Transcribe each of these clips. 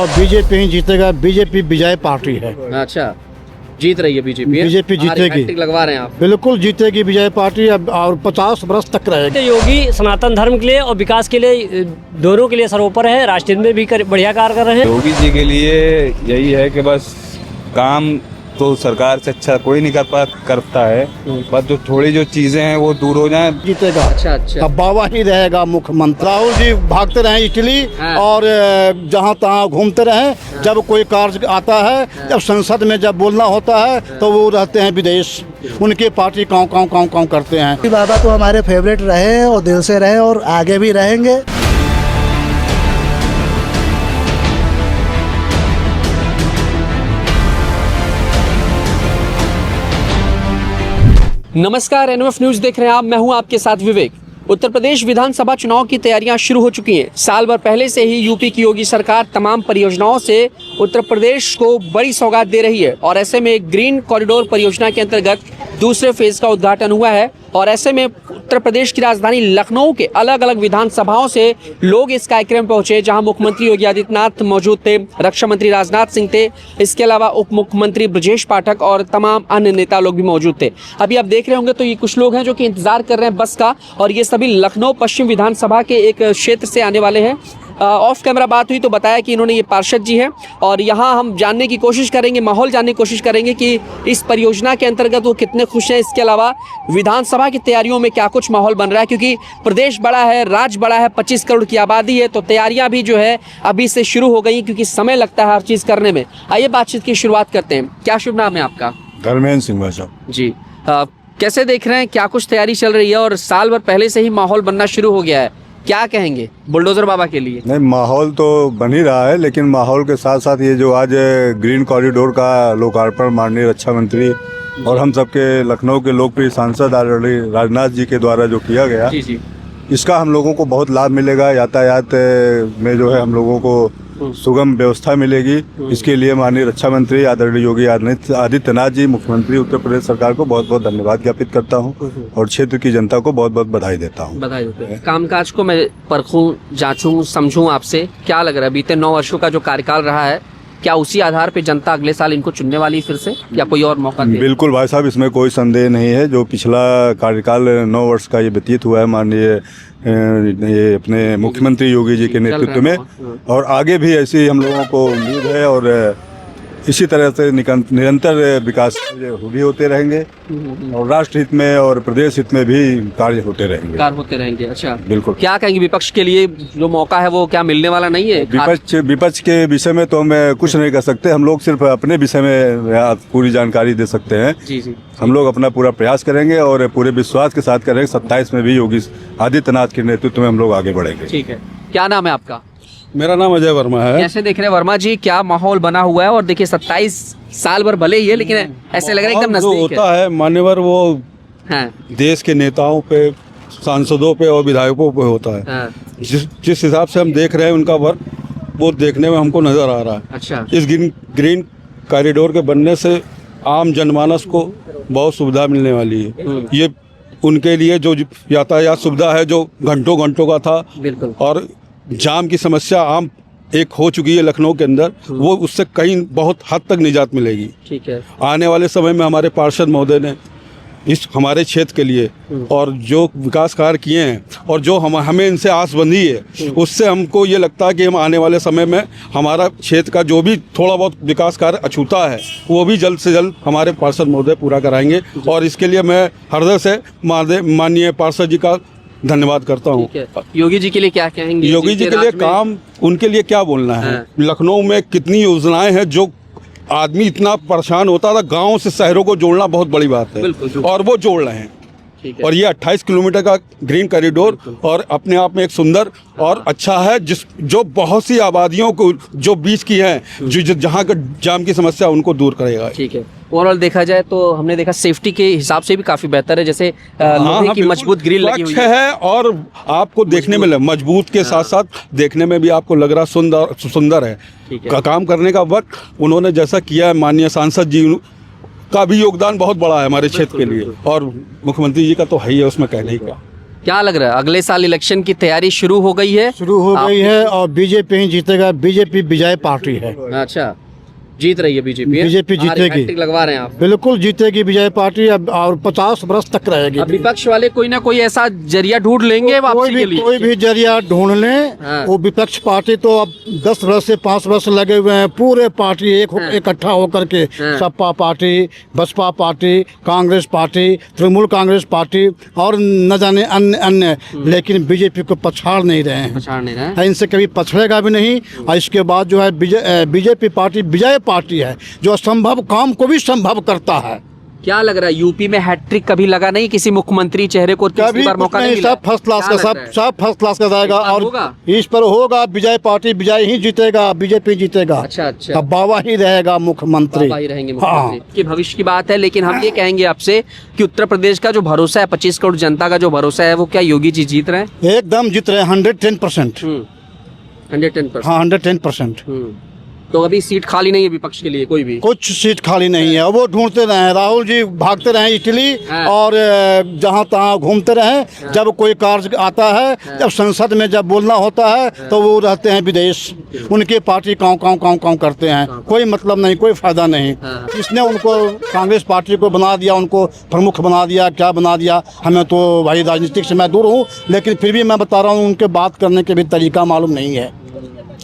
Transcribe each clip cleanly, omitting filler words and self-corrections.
और बीजेपी ही जीतेगा। बीजेपी विजय पार्टी है। अच्छा, जीत रही है बीजेपी। बीजेपी जीतेगी, हैट्रिक लगवा रहे हैं आप। बिल्कुल जीतेगी विजय पार्टी और 50 वर्ष तक रहेगी। योगी सनातन धर्म के लिए और विकास के लिए, दोनों के लिए सर्वोपर है। राष्ट्र में भी बढ़िया कार्य कर रहे हैं। योगी जी के लिए यही है कि बस काम तो सरकार से अच्छा कोई नहीं करता है, बस जो थोड़ी जो चीजें हैं वो दूर हो जाएं। जीतेगा। अच्छा, अब बाबा ही रहेगा मुख्यमंत्री। राहुल जी भागते रहे इटली और जहाँ तहाँ घूमते रहे। जब कोई कार्य आता है, जब संसद में जब बोलना होता है तो वो रहते हैं विदेश। उनकी पार्टी काँव करते हैं। बाबा तो हमारे फेवरेट रहे और दिल से रहे और आगे भी रहेंगे। नमस्कार, एनएफ न्यूज देख रहे हैं आप। मैं हूं आपके साथ विवेक। उत्तर प्रदेश विधानसभा चुनाव की तैयारियां शुरू हो चुकी हैं। साल भर पहले से ही यूपी की योगी सरकार तमाम परियोजनाओं से उत्तर प्रदेश को बड़ी सौगात दे रही है और ऐसे में ग्रीन कॉरिडोर परियोजना के अंतर्गत दूसरे फेज का उद्घाटन हुआ है और ऐसे में उत्तर प्रदेश की राजधानी लखनऊ के अलग अलग विधानसभाओं से लोग इस कार्यक्रम में पहुंचे, जहां मुख्यमंत्री योगी आदित्यनाथ मौजूद थे, रक्षा मंत्री राजनाथ सिंह थे, इसके अलावा उप मुख्यमंत्री ब्रजेश पाठक और तमाम अन्य नेता लोग भी मौजूद थे। अभी आप देख रहे होंगे तो ये कुछ लोग हैं जो कि इंतजार कर रहे हैं बस का, और ये सभी लखनऊ पश्चिम विधानसभा के एक क्षेत्र से आने वाले हैं। ऑफ कैमरा बात हुई तो बताया कि इन्होंने ये पार्षद जी हैं और यहाँ हम जानने की कोशिश करेंगे, माहौल जानने की कोशिश करेंगे कि इस परियोजना के अंतर्गत वो कितने खुश हैं। इसके अलावा विधानसभा की तैयारियों में क्या कुछ माहौल बन रहा है, क्योंकि प्रदेश बड़ा है, राज्य बड़ा है, 25 करोड़ की आबादी है, तो तैयारियां भी जो है अभी से शुरू हो गई, क्योंकि समय लगता है हर चीज़ करने में। आइए बातचीत की शुरुआत करते हैं। क्या शुभ नाम है आपका? धर्मेंद्र सिंह भाई साहब जी। कैसे देख रहे हैं, क्या कुछ तैयारी चल रही है और साल भर पहले से ही माहौल बनना शुरू हो गया है, क्या कहेंगे बुलडोजर बाबा के लिए? नहीं, माहौल तो बन ही रहा है, लेकिन माहौल के साथ साथ ये जो आज ग्रीन कॉरिडोर का लोकार्पण माननीय रक्षा मंत्री और हम सबके लखनऊ के लोकप्रिय सांसद आदरणीय राजनाथ जी के द्वारा जो किया गया, जी। इसका हम लोगों को बहुत लाभ मिलेगा। यातायात में जो है हम लोगों को सुगम व्यवस्था मिलेगी। इसके लिए माननीय रक्षा मंत्री आदरणीय योगी आदित्यनाथ जी, मुख्यमंत्री उत्तर प्रदेश सरकार को बहुत बहुत धन्यवाद ज्ञापित करता हूं और क्षेत्र की जनता को बहुत बहुत बधाई देता हूं। बधाई देते हैं। कामकाज को मैं परखूं, जांचूं, समझूं आपसे, क्या लग रहा है बीते 9 वर्षों का जो कार्यकाल रहा है, क्या उसी आधार पे जनता अगले साल इनको चुनने वाली फिर से, या कोई और मौका दे? बिल्कुल भाई साहब, इसमें कोई संदेह नहीं है। जो पिछला कार्यकाल 9 वर्ष का ये व्यतीत हुआ है माननीय ये अपने मुख्यमंत्री योगी जी के नेतृत्व में, और आगे भी ऐसी हम लोगों को उम्मीद है और इसी तरह से निरंतर विकास भी होते रहेंगे और राष्ट्र हित में और प्रदेश हित में भी कार्य होते रहेंगे। अच्छा, बिल्कुल। क्या कहेंगे विपक्ष के लिए जो मौका है वो क्या मिलने वाला नहीं है? विपक्ष के विषय में तो हम कुछ नहीं कर सकते। हम लोग सिर्फ अपने विषय में पूरी जानकारी दे सकते हैं। जी। हम लोग अपना पूरा प्रयास करेंगे और पूरे विश्वास के साथ करेंगे। 27 में भी योगी आदित्यनाथ के नेतृत्व में हम लोग आगे बढ़ेंगे। ठीक है। क्या नाम है आपका? मेरा नाम अजय वर्मा है। कैसे देख रहे हैं वर्मा जी, क्या माहौल बना हुआ है? और देखिए 27 साल भर भले ही है, लेकिन ऐसे लग रहा है एकदम नजदीक होता है। मान्यवर वो देश के नेताओं पे, सांसदों पे और विधायकों पे होता है। जिस हिसाब से हम देख रहे हैं उनका वर्क, वो देखने में हमको नजर आ रहा है। अच्छा। इस ग्रीन कॉरिडोर के बनने से आम जनमानस को बहुत सुविधा मिलने वाली है। ये उनके लिए जो यातायात सुविधा है जो घंटों का था, बिल्कुल, और जाम की समस्या आम एक हो चुकी है लखनऊ के अंदर, वो उससे कहीं बहुत हद तक निजात मिलेगी। ठीक है। आने वाले समय में हमारे पार्षद महोदय ने इस हमारे क्षेत्र के लिए और जो विकास कार्य किए हैं और जो हमें इनसे आस बंधी है, उससे हमको ये लगता है कि हम आने वाले समय में हमारा क्षेत्र का जो भी थोड़ा बहुत विकास कार्य अछूता है वो भी जल्द से जल्द हमारे पार्षद महोदय पूरा कराएंगे। और इसके लिए मैं हृदय से माननीय पार्षद जी का धन्यवाद करता हूँ। योगी जी के लिए क्या कहेंगे? योगी जी के लिए काम, उनके लिए क्या बोलना है। लखनऊ में कितनी योजनाएं हैं, जो आदमी इतना परेशान होता था, गांव से शहरों को जोड़ना बहुत बड़ी बात है और वो जोड़ रहे हैं। और ये 28 किलोमीटर का ग्रीन कॉरिडोर और अपने आप में एक सुंदर और अच्छा है, जो बहुत सी आबादियों को जो बीच की हैं, जो जहाँ का जाम की समस्या उनको दूर करेगा। ठीक है। ओवरऑल देखा जाए तो हमने देखा सेफ्टी के हिसाब से भी काफी बेहतर है, जैसे लोहे की मजबूत ग्रिल लगी हुई है और आपको देखने में मजबूत के साथ साथ देखने में भी आपको लग रहा सुंदर है। काम करने का वक्त उन्होंने जैसा किया है, माननीय सांसद जी का भी योगदान बहुत बड़ा है हमारे क्षेत्र के लिए, और मुख्यमंत्री जी का तो है ही है, उसमें कहने ही क्या। क्या लग रहा है अगले साल इलेक्शन की तैयारी शुरू हो गई है? शुरू हो गई है और बीजेपी ही जीतेगा। बीजेपी विजय पार्टी है। अच्छा, जीत रही है बीजेपी? बीजेपी जीतेगी। हैट्रिक लगवा रहे हैं आप? बिल्कुल जीतेगी विजय पार्टी अब, और 50 वर्ष तक रहेगी। अब विपक्ष वाले कोई ना कोई ऐसा जरिया ढूंढ लेंगे वापसी के लिए। कोई भी जरिया ढूंढ लें। हाँ। वो विपक्ष पार्टी तो अब 10 वर्ष से 5 वर्ष लगे हुए हैं। पूरे पार्टी इकट्ठा होकर के Sapa party, Basapa party, Congress party, Trinamool Congress party और न जाने अन्य, लेकिन बीजेपी को पछाड़ नहीं रहे हैं। पछाड़ नहीं रहे हैं। इनसे कभी पछड़ेगा भी नहीं। और इसके बाद जो है बीजेपी पार्टी विजय पार्टी है, जो असंभव काम को भी संभव करता है। क्या लग रहा है यूपी में हैट्रिक कभी लगा नहीं? किसी मुख्यमंत्री चेहरे को तीसरी बार मौका नहीं मिला? सब फर्स्ट क्लास का, सब फर्स्ट क्लास का जाएगा। और होगा? इस पर होगा विजय पार्टी, विजय ही जीतेगा, बीजेपी जीतेगा। अच्छा अच्छा, अब बाबा ही रहेगा मुख्यमंत्री। बाबा ही रहेंगे मुख्यमंत्री की भविष्य की बात है। लेकिन हम ये कहेंगे आपसे कि उत्तर प्रदेश का जो भरोसा है, 25 करोड़ जनता का जो भरोसा है, वो क्या योगी जी जीत रहे हैं? एकदम जीत रहे हैं 110%। 110%। हाँ 110%। तो अभी सीट खाली नहीं है विपक्ष के लिए कोई भी? कुछ सीट खाली नहीं है। वो ढूंढते रहे, राहुल जी भागते रहे इटली और जहां तहां घूमते रहे। जब कोई कार्य आता है, जब संसद में जब बोलना होता है, तो वो रहते हैं विदेश। उनकी पार्टी काँव करते हैं। कोई मतलब नहीं, कोई फायदा नहीं। इसने उनको कांग्रेस पार्टी को बना दिया, उनको प्रमुख बना दिया, क्या बना दिया। हमें तो भाई राजनीतिक से मैं दूर हूँ, लेकिन फिर भी मैं बता रहा हूँ, उनके बात करने के भी तरीका मालूम नहीं है।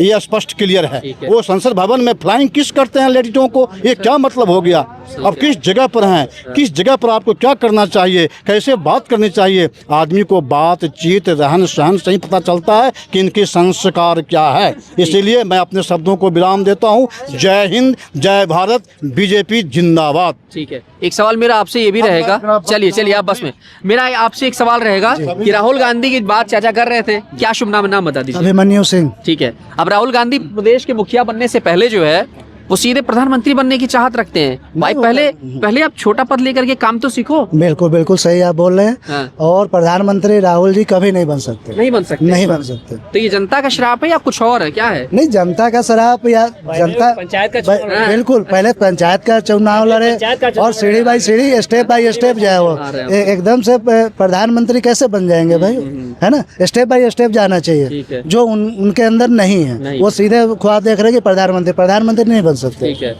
ये स्पष्ट क्लियर है। वो संसद भवन में फ्लाइंग किस करते हैं लेडीजों को, ये क्या मतलब हो गया? अब किस जगह पर हैं, किस जगह पर आपको क्या करना चाहिए, कैसे बात करनी चाहिए? आदमी को बातचीत, रहन सहन से ही पता चलता है कि इनके संस्कार क्या है। इसीलिए मैं अपने शब्दों को विराम देता हूँ। जय हिंद, जय भारत, बीजेपी जिंदाबाद। ठीक है, एक सवाल मेरा आपसे ये भी रहेगा, चलिए आप बस में, मेरा आपसे एक सवाल रहेगा कि राहुल गांधी की बात चाचा कर रहे थे, क्या शुभ नाम बता दीजिए? अभिमन्यु सिंह। ठीक है, अब राहुल गांधी प्रदेश के मुखिया बनने से पहले जो है वो सीधे प्रधानमंत्री बनने की चाहत रखते हैं। भाई पहले आप छोटा पद लेकर के काम तो सीखो। बिल्कुल बिल्कुल सही आप बोल रहे हैं। और प्रधानमंत्री राहुल जी कभी नहीं बन सकते। नहीं बन सकते। तो ये जनता का श्राप है या कुछ और है, क्या है? नहीं, जनता का श्राप या जनता पंचायत का बिल्कुल पहले पंचायत का चुनाव लड़े और सीढ़ी बाई सीढ़ी, स्टेप बाई स्टेप जाए। वो एकदम से प्रधानमंत्री कैसे बन जाएंगे भाई, है ना? स्टेप बाई स्टेप जाना चाहिए, जो उनके अंदर नहीं है। वो सीधे ख्वाब देख रहे कि प्रधानमंत्री नहीं बन सकते। ठीक है,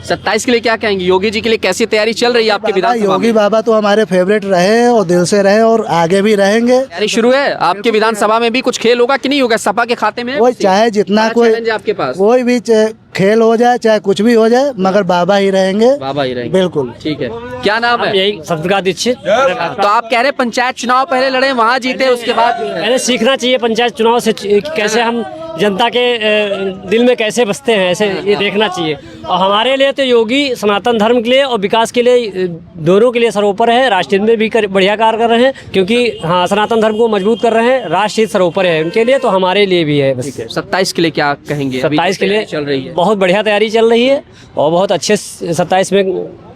27 के लिए क्या कहेंगे? योगी जी के लिए कैसी तैयारी चल रही है आपके विधानसभा में? योगी बाबा तो हमारे फेवरेट रहे और दिल से रहे और आगे भी रहेंगे। तैयारी शुरू है आपके विधानसभा में भी? कुछ खेल होगा कि नहीं होगा सपा के खाते में? वो चाहे जितना कोई आपके पास कोई भी खेल हो जाए, चाहे कुछ भी हो जाए, मगर बाबा ही रहेंगे। बाबा ही रहेंगे, बिल्कुल। ठीक है, क्या नाम है? यही सत्यव्रत दीक्षित। तो आप कह रहे पंचायत चुनाव पहले लड़े, वहाँ जीते, उसके बाद पहले सीखना चाहिए पंचायत चुनाव से कैसे हम जनता के दिल में कैसे बसते हैं, ऐसे ये देखना चाहिए। और हमारे लिए तो योगी सनातन धर्म के लिए और विकास के लिए, दोनों के लिए सर्वोपर है। राष्ट्र हित में भी बढ़िया कार्य कर रहे हैं, क्योंकि हाँ सनातन धर्म को मजबूत कर रहे हैं। राष्ट्र हित सर्वोपर है उनके लिए, तो हमारे लिए भी है। बस 27 के लिए क्या कहेंगे? 27 के लिए चल रही है, बहुत बढ़िया तैयारी चल रही है और बहुत अच्छे 27 में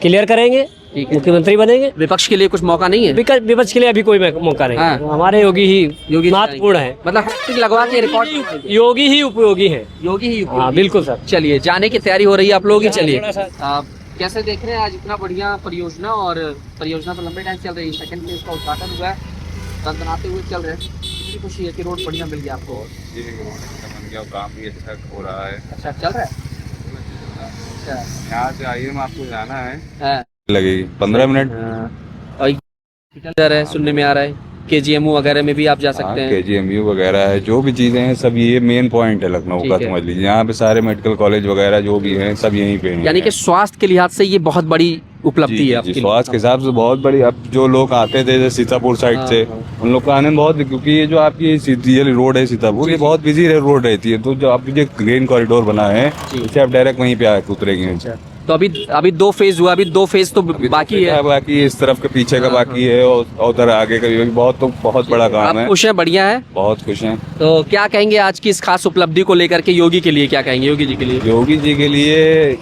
क्लियर करेंगे, मुख्यमंत्री बनेंगे। विपक्ष के लिए कुछ मौका नहीं है? विपक्ष के लिए अभी कोई मौका नहीं। हमारे योगी महत्वपूर्ण है, मतलब हैट्रिक लगवा के रिकॉर्ड। योगी ही उपयोगी है। हाँ बिल्कुल सर। चलिए, जाने की तैयारी हो रही है आप लोगों की। चलिए, कैसे देख रहे हैं आज इतना बढ़िया परियोजना, और परियोजना तो लंबे टाइम चल रही है, सेकंड फेज का उद्घाटन हुआ है, बनाते हुए चल रहे हैं। कितनी खुशी है कि रोड बढ़िया मिल गया आपको? जी, बन गया, काम भी अच्छा हो रहा है। अच्छा चल रहा है। यहाँ से आइए, में आपको जाना है, लगेगी 15 मिनट। और है, सुनने में आ रहा है KGMU वगैरह में भी आप जा सकते हैं। KGMU वगैरह है, जो भी चीजें हैं सब ये मेन पॉइंट है लखनऊ का, समझ लीजिए। यहाँ पे सारे मेडिकल कॉलेज वगैरह जो भी हैं सब यहीं पे हैं। यानी कि स्वास्थ्य के लिहाज से ये बहुत बड़ी उपलब्धि है आपकी। स्वास्थ्य के हिसाब से बहुत बड़ी। अब जो लोग आते थे जैसे सीतापुर साइड से, उन लोग का आने में बहुत, क्योंकि ये जो आपकी ये रोड है सीतापुर, ये बहुत बिजी रोड रहती है। तो जो आपकी जो ग्रीन कॉरिडोर बना है, इससे आप डायरेक्ट वहीं पे आके उतरेंगे। तो अभी 2 फेज हुआ, अभी 2 फेज तो बाकी है। बाकी इस तरफ के पीछे का बाकी है, और उधर आगे का भी बहुत बड़ा काम है। खुश हैं? बढ़िया है, बहुत खुश हैं। तो क्या कहेंगे आज की इस खास उपलब्धि को लेकर के? योगी के लिए क्या कहेंगे? योगी जी के लिए? योगी जी के लिए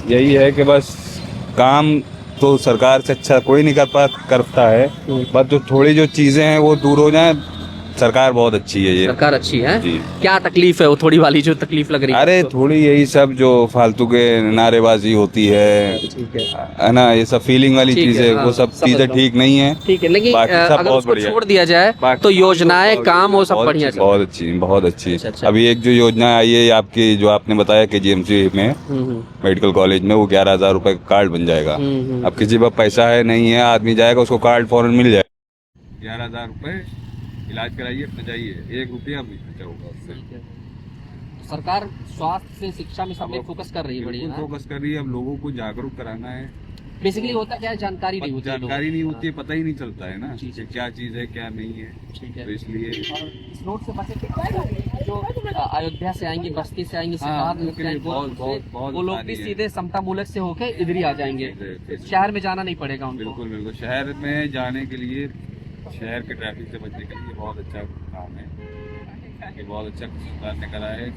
यही है कि बस काम तो सरकार से अच्छा कोई नहीं करता है, बस जो थोड़ी जो चीजें हैं वो दूर हो जाएं, सरकार बहुत अच्छी है ये। सरकार अच्छी है। जी। क्या तकलीफ है वो थोड़ी वाली जो तकलीफ लग रही है? अरे थोड़ी यही सब जो फालतू के नारेबाजी होती है ठीक है ना, ये सब फीलिंग वाली ठीक है, चीजें हाँ, वो सब समझ चीजें रहा हूँ। ठीक नहीं है। ठीक है, लेकिन बाकी सब अगर बहुत उसको बढ़िया छोड़ दिया जाए बाकी तो योजनाएं काम वो सब बहुत बढ़िया अच्छी, चल रहा है। बहुत अच्छी बहुत अच्छी। अच्छा, अच्छा। अभी एक जो योजना आई है आपकी जो आपने बताया कि जीएमसी में मेडिकल कॉलेज में, वो 11,000 रुपए का कार्ड बन जाएगा। अब किसी पर पैसा है नहीं है, आदमी जाएगा उसको कार्ड फौरन मिल जाएगा। 11,000 रुपए इलाज कराइए अपना, जाइए 1 रुपया भी खर्चा होगा उससे। सरकार स्वास्थ्य से शिक्षा में सब में फोकस कर रही है, बढ़िया बिल्कुल फोकस कर रही है। अब लोगों को जागरूक कराना है। बेसिकली होता क्या है, जानकारी नहीं होती है लोगों जानकारी नहीं को। होती है, पता ही नहीं चलता है ना जी, जी। कि क्या चीज़ है क्या नहीं है। ठीक है। तो इसलिए इस रोड से बचे जो अयोध्या से आएंगे, बस्ती से आएंगे, हाँ, सिद्धार्थ उनके लिए बहुत वो लोग भी आसानी है। सीधे समता मूलक से होके इधर ही आ जाएंगे। शहर में जाना नहीं पड़ेगा उनको। बिल्कुल बिल्कुल शहर में जाने के लिए, शहर के ट्रैफिक से बचने के लिए बहुत अच्छा काम है, ये बहुत अच्छा सरकार ने करा है।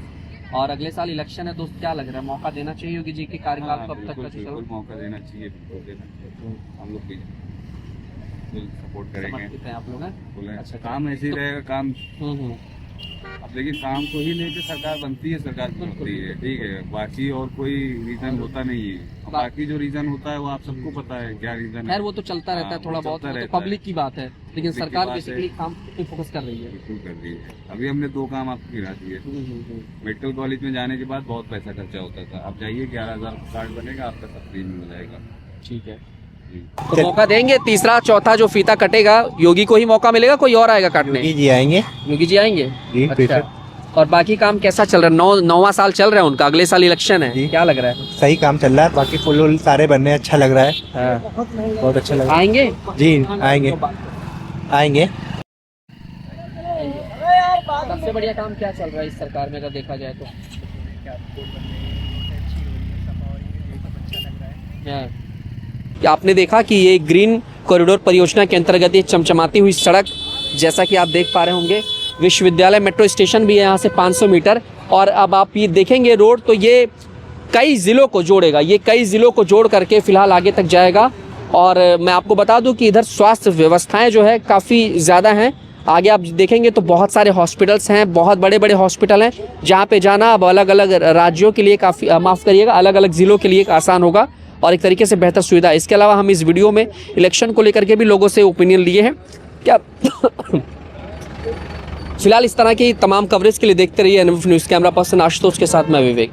और अगले साल इलेक्शन है, दोस्त क्या लग रहा है, मौका देना चाहिए योगी जी के कार्यकाल को अब तक का जो बिल्कुल मौका देना चाहिए, बिल्कुल देना चाहिए। हम लोग भी सपोर्ट करेंगे। समर्पित हैं आप लोग हैं? बोले अच्छा, काम ऐसे ही रहेगा काम। हम्म। अब देखिए काम को ही लेकर सरकार बनती है, सरकार बनती है, ठीक है। बाकी और कोई रीजन होता नहीं है। और बाकी जो रीजन होता है वो आप सबको पता है क्या रीजन खैर है। वो तो चलता रहता है, हाँ, थोड़ा वो बहुत, चलता वो तो रहता है। पब्लिक की बात है, लेकिन पब्लिक की सरकार बात है। बेसिकली काम पे फोकस कर रही है। बिल्कुल कर रही है। अभी हमने 2 काम आपको गिरा दिए। मेडिकल कॉलेज में जाने के बाद बहुत पैसा खर्चा होता था, अब जाइए 11,000 कार्ड बनेगा आपका, सब फ्री में हो जाएगा। ठीक है, जी। तो मौका देंगे। तीसरा चौथा जो फीता कटेगा योगी को ही मौका मिलेगा, कोई और आएगा काटने? जी आएंगे। योगी जी आएंगे। जी, अच्छा। और बाकी काम कैसा चल रहा है? 9वां साल चल रहा है उनका, अगले साल इलेक्शन है, जी। क्या लग रहा है? सही काम चल रहा है, बाकी पुल उल सारे बनने अच्छा लग रहा है। हाँ। बहुत अच्छा लग रहा आएंगे? है। जी आएंगे आएंगे। सबसे बढ़िया काम क्या चल रहा है इस सरकार में अगर देखा जाए तो? हाँ। क्या आपने देखा कि ये ग्रीन कॉरिडोर परियोजना के अंतर्गत ये चमचमाती हुई सड़क, जैसा कि आप देख पा रहे होंगे, विश्वविद्यालय मेट्रो स्टेशन भी है यहाँ से 500 मीटर। और अब आप ये देखेंगे रोड, तो ये कई ज़िलों को जोड़ेगा, ये कई ज़िलों को जोड़ करके फिलहाल आगे तक जाएगा। और मैं आपको बता दूं कि इधर स्वास्थ्य व्यवस्थाएं जो है काफ़ी ज़्यादा हैं। आगे आप देखेंगे तो बहुत सारे हॉस्पिटल्स हैं, बहुत बड़े बड़े हॉस्पिटल हैं, जहाँ पे जाना अब अलग अलग राज्यों के लिए काफ़ी, माफ़ करिएगा, अलग अलग ज़िलों के लिए आसान होगा और एक तरीके से बेहतर सुविधा। इसके अलावा हम इस वीडियो में इलेक्शन को लेकर के भी लोगों से ओपिनियन लिए हैं। क्या फिलहाल इस तरह की तमाम कवरेज के लिए देखते रहिए NF news. Camera person Ashutosh के साथ मैं विवेक।